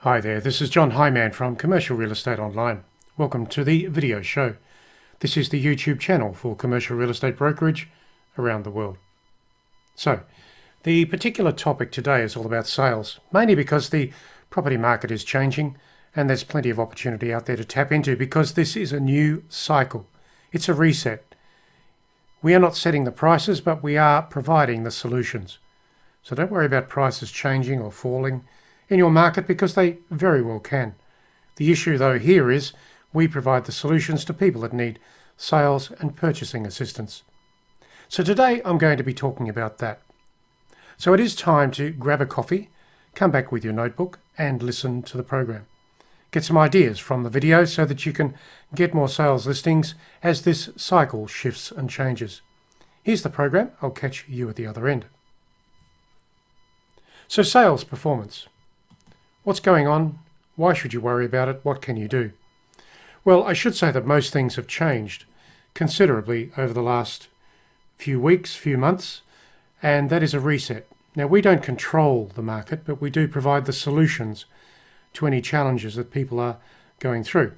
Hi there, this is John Hyman from Commercial Real Estate Online. Welcome to the video show. This is the YouTube channel for commercial real estate brokerage around the world. So, the particular topic today is all about sales, mainly because the property market is changing and there's plenty of opportunity out there to tap into because this is a new cycle. It's a reset. We are not setting the prices, but we are providing the solutions. So don't worry about prices changing or falling in your market because they very well can. The issue though here is we provide the solutions to people that need sales and purchasing assistance. So today I'm going to be talking about that. So it is time to grab a coffee, come back with your notebook and listen to the program. Get some ideas from the video so that you can get more sales listings as this cycle shifts and changes. Here's the program. I'll catch you at the other end. So sales performance. What's going on? Why should you worry about it? What can you do? Well, I should say that most things have changed considerably over the last few weeks, few months, and that is a reset. Now, we don't control the market, but we do provide the solutions to any challenges that people are going through.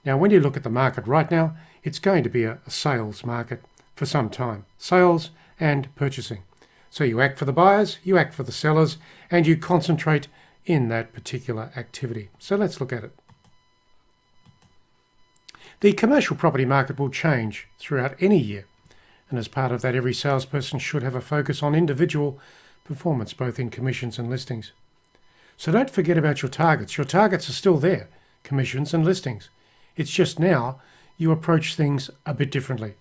Now, when you look at the market right now, it's going to be a sales market for some time. Sales and purchasing. So you act for the buyers, you act for the sellers, and you concentrate in that particular activity. So let's look at it. The commercial property market will change throughout any year, and as part of that, every salesperson should have a focus on individual performance, both in commissions and listings. So don't forget about your targets. Your targets are still there, commissions and listings. It's just now you approach things a bit differently.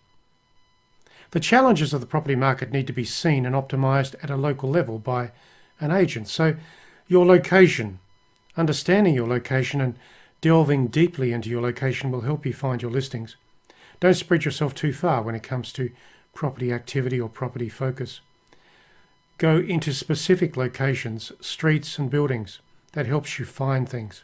The challenges of the property market need to be seen and optimized at a local level by an agent. So your location, understanding your location and delving deeply into your location will help you find your listings. Don't spread yourself too far when it comes to property activity or property focus. Go into specific locations, streets and buildings. That helps you find things.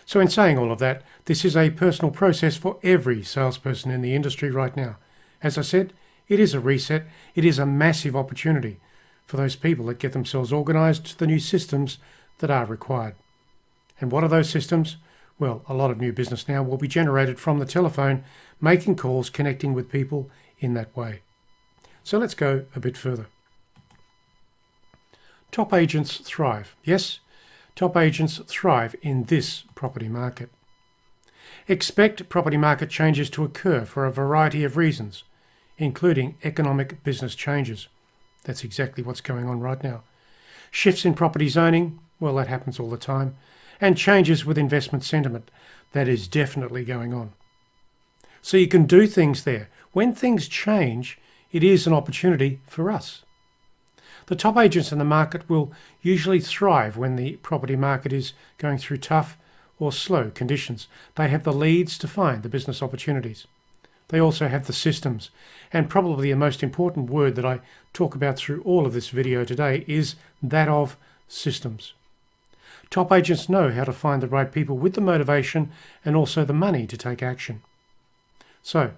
So in saying all of that, this is a personal process for every salesperson in the industry right now. As I said, it is a reset. It is a massive opportunity for those people that get themselves organised to the new systems that are required. And what are those systems? Well, a lot of new business now will be generated from the telephone, making calls, connecting with people in that way. So let's go a bit further. Top agents thrive. Yes, top agents thrive in this property market. Expect property market changes to occur for a variety of reasons, including economic business changes. That's exactly what's going on right now. Shifts in property zoning, well, that happens all the time. And changes with investment sentiment, that is definitely going on. So you can do things there. When things change, it is an opportunity for us. The top agents in the market will usually thrive when the property market is going through tough or slow conditions. They have the leads to find the business opportunities. They also have the systems, and probably the most important word that I talk about through all of this video today is that of systems. Top agents know how to find the right people with the motivation and also the money to take action. So,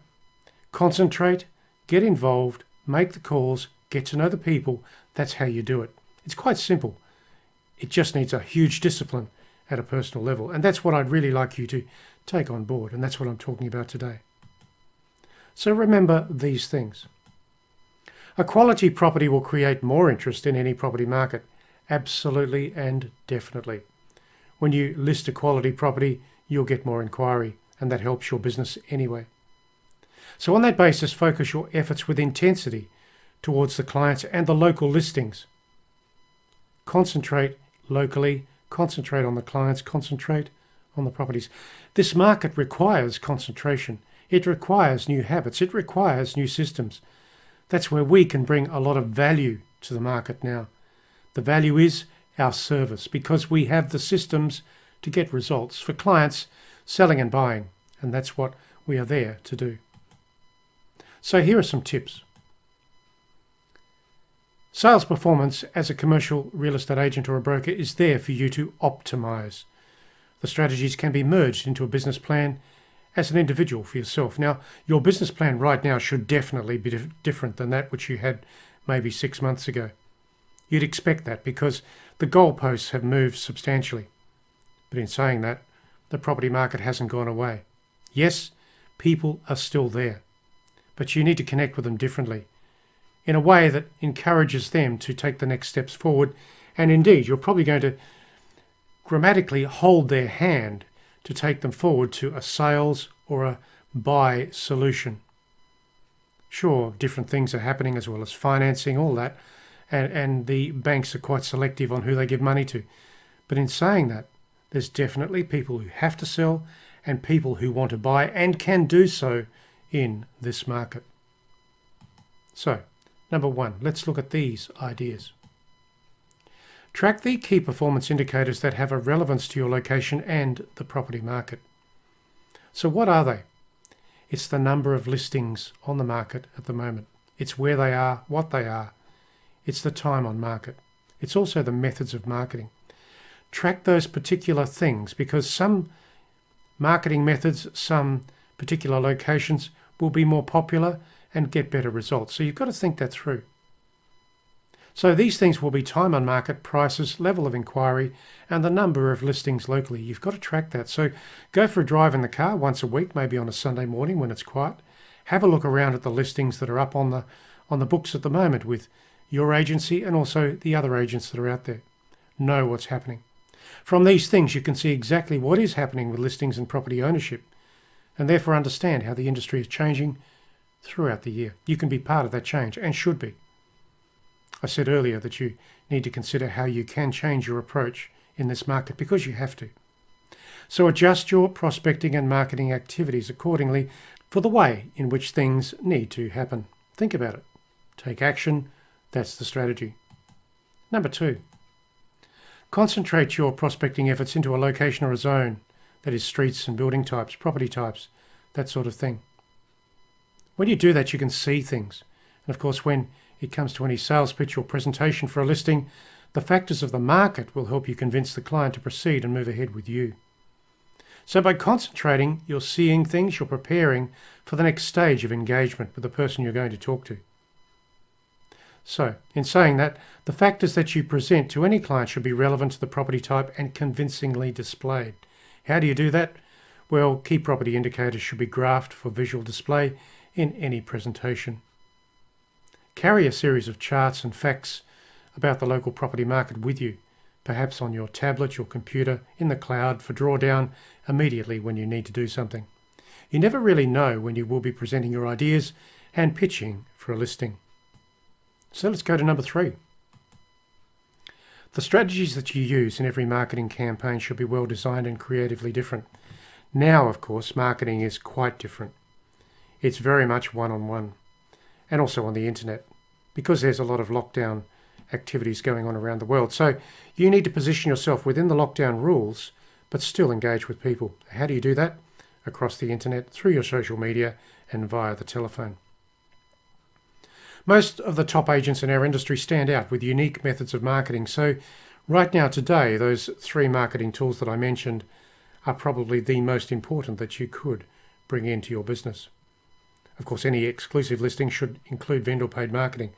concentrate, get involved, make the calls, get to know the people. That's how you do it. It's quite simple. It just needs a huge discipline at a personal level, and that's what I'd really like you to take on board, and that's what I'm talking about today. So remember these things. A quality property will create more interest in any property market. Absolutely and definitely. When you list a quality property, you'll get more inquiry, and that helps your business anyway. So on that basis, focus your efforts with intensity towards the clients and the local listings. Concentrate locally, concentrate on the clients, concentrate on the properties. This market requires concentration. It requires new habits. It requires new systems. That's where we can bring a lot of value to the market now. The value is our service because we have the systems to get results for clients selling and buying, and that's what we are there to do. So here are some tips. Sales performance as a commercial real estate agent or a broker is there for you to optimize. The strategies can be merged into a business plan as an individual for yourself. Now, your business plan right now should definitely be different than that which you had maybe 6 months ago. You'd expect that because the goalposts have moved substantially. But in saying that, the property market hasn't gone away. Yes, people are still there, but you need to connect with them differently, in a way that encourages them to take the next steps forward. And indeed, you're probably going to grammatically hold their hand to take them forward to a sales or a buy solution. Sure, different things are happening as well as financing, all that, and the banks are quite selective on who they give money to. But in saying that, there's definitely people who have to sell and people who want to buy and can do so in this market. So, number one, let's look at these ideas. Track the key performance indicators that have a relevance to your location and the property market. So what are they? It's the number of listings on the market at the moment. It's where they are, what they are. It's the time on market. It's also the methods of marketing. Track those particular things because some marketing methods, some particular locations will be more popular and get better results. So you've got to think that through. So these things will be time on market, prices, level of inquiry, and the number of listings locally. You've got to track that. So go for a drive in the car once a week, maybe on a Sunday morning when it's quiet. Have a look around at the listings that are up on the books at the moment with your agency and also the other agents that are out there. Know what's happening. From these things, you can see exactly what is happening with listings and property ownership, and therefore understand how the industry is changing throughout the year. You can be part of that change and should be. I said earlier that you need to consider how you can change your approach in this market because you have to. So adjust your prospecting and marketing activities accordingly for the way in which things need to happen. Think about it. Take action. That's the strategy. Number two, concentrate your prospecting efforts into a location or a zone, that is streets and building types, property types, that sort of thing. When you do that, you can see things. And of course, when it comes to any sales pitch or presentation for a listing, the factors of the market will help you convince the client to proceed and move ahead with you. So by concentrating, you're seeing things, you're preparing for the next stage of engagement with the person you're going to talk to. So, in saying that, the factors that you present to any client should be relevant to the property type and convincingly displayed. How do you do that? Well, key property indicators should be graphed for visual display in any presentation. Carry a series of charts and facts about the local property market with you, perhaps on your tablet, your computer, in the cloud for drawdown immediately when you need to do something. You never really know when you will be presenting your ideas and pitching for a listing. So let's go to number three. The strategies that you use in every marketing campaign should be well designed and creatively different. Now, of course, marketing is quite different. It's very much one-on-one and also on the internet because there's a lot of lockdown activities going on around the world. So you need to position yourself within the lockdown rules but still engage with people. How do you do that? Across the internet, through your social media and via the telephone. Most of the top agents in our industry stand out with unique methods of marketing. So right now today, those three marketing tools that I mentioned are probably the most important that you could bring into your business. Of course, any exclusive listing should include vendor paid marketing.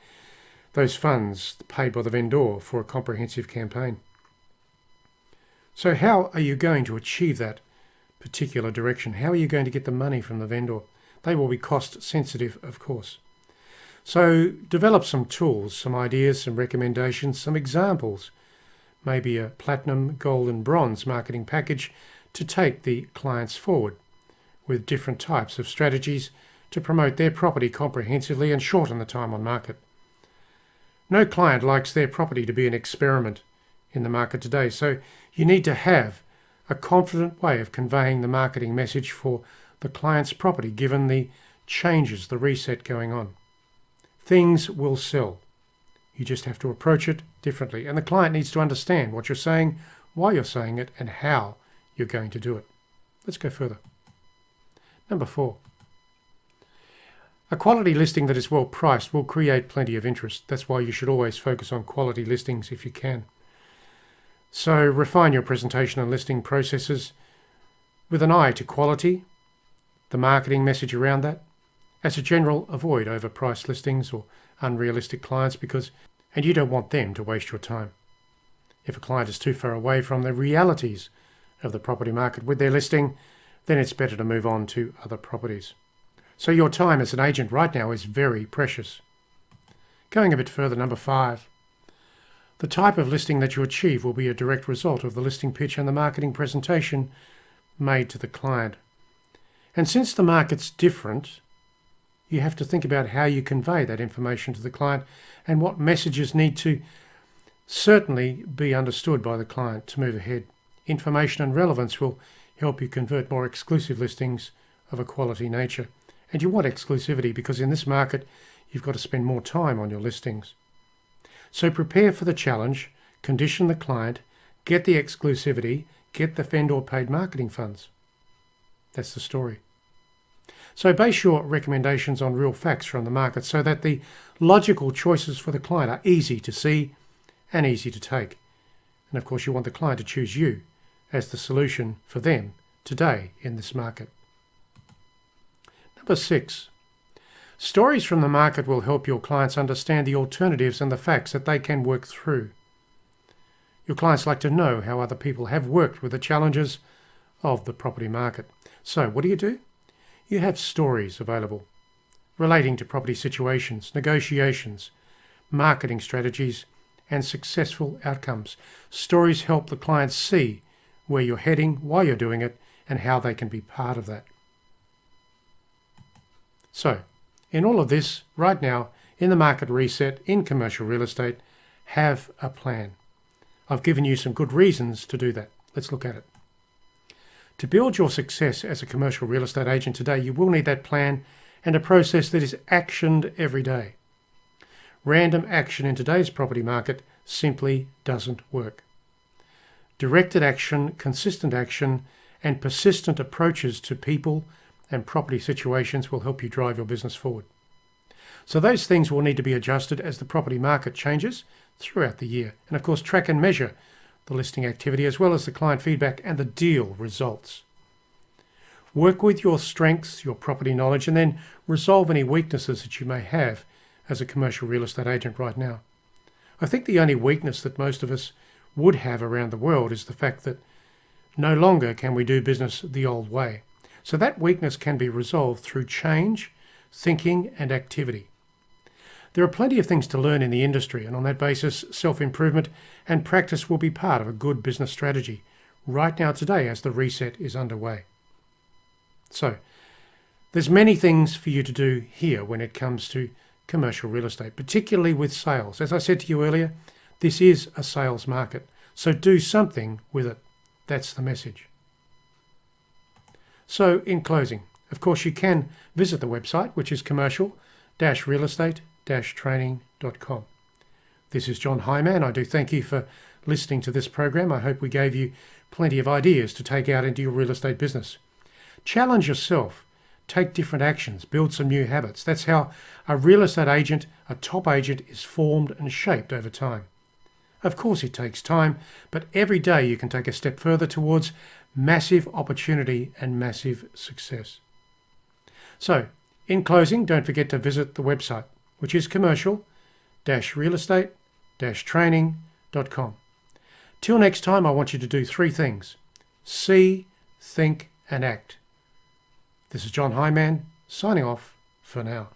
Those funds paid by the vendor for a comprehensive campaign. So how are you going to achieve that particular direction? How are you going to get the money from the vendor? They will be cost sensitive, of course. So develop some tools, some ideas, some recommendations, some examples, maybe a platinum, gold and bronze marketing package to take the clients forward with different types of strategies to promote their property comprehensively and shorten the time on market. No client likes their property to be an experiment in the market today, so you need to have a confident way of conveying the marketing message for the client's property given the changes, the reset going on. Things will sell. You just have to approach it differently. And the client needs to understand what you're saying, why you're saying it, and how you're going to do it. Let's go further. Number 4. A quality listing that is well priced will create plenty of interest. That's why you should always focus on quality listings if you can. So refine your presentation and listing processes with an eye to quality, the marketing message around that. As a general, avoid overpriced listings or unrealistic clients because and you don't want them to waste your time. If a client is too far away from the realities of the property market with their listing, then it's better to move on to other properties. So your time as an agent right now is very precious. Going a bit further, number 5. The type of listing that you achieve will be a direct result of the listing pitch and the marketing presentation made to the client. And since the market's different, you have to think about how you convey that information to the client and what messages need to certainly be understood by the client to move ahead. Information and relevance will help you convert more exclusive listings of a quality nature. And you want exclusivity because in this market, you've got to spend more time on your listings. So prepare for the challenge, condition the client, get the exclusivity, get the vendor paid marketing funds. That's the story. So base your recommendations on real facts from the market so that the logical choices for the client are easy to see and easy to take. And of course, you want the client to choose you as the solution for them today in this market. Number 6. Stories from the market will help your clients understand the alternatives and the facts that they can work through. Your clients like to know how other people have worked with the challenges of the property market. So what do? You have stories available relating to property situations, negotiations, marketing strategies, and successful outcomes. Stories help the clients see where you're heading, why you're doing it, and how they can be part of that. So, in all of this, right now, in the market reset, in commercial real estate, have a plan. I've given you some good reasons to do that. Let's look at it. To build your success as a commercial real estate agent today, you will need that plan and a process that is actioned every day. Random action in today's property market simply doesn't work. Directed action, consistent action, and persistent approaches to people and property situations will help you drive your business forward. So those things will need to be adjusted as the property market changes throughout the year. And of course, track and measure the listing activity as well as the client feedback and the deal results. Work with your strengths, your property knowledge, and then resolve any weaknesses that you may have as a commercial real estate agent right now. I think the only weakness that most of us would have around the world is the fact that no longer can we do business the old way. So that weakness can be resolved through change, thinking, and activity. There are plenty of things to learn in the industry, and on that basis, self-improvement and practice will be part of a good business strategy right now today as the reset is underway. So, there's many things for you to do here when it comes to commercial real estate, particularly with sales. As I said to you earlier, this is a sales market, so do something with it. That's the message. So, in closing, of course, you can visit the website, which is commercial-realestate-training.com. This is John Hyman. I do thank you for listening to this program. I hope we gave you plenty of ideas to take out into your real estate business. Challenge yourself. Take different actions. Build some new habits. That's how a real estate agent, a top agent, is formed and shaped over time. Of course, it takes time, but every day you can take a step further towards massive opportunity and massive success. So, in closing, don't forget to visit the website, which is commercial-realestate-training.com. Till next time, I want you to do 3 things. See, think, and act. This is John Hyman, signing off for now.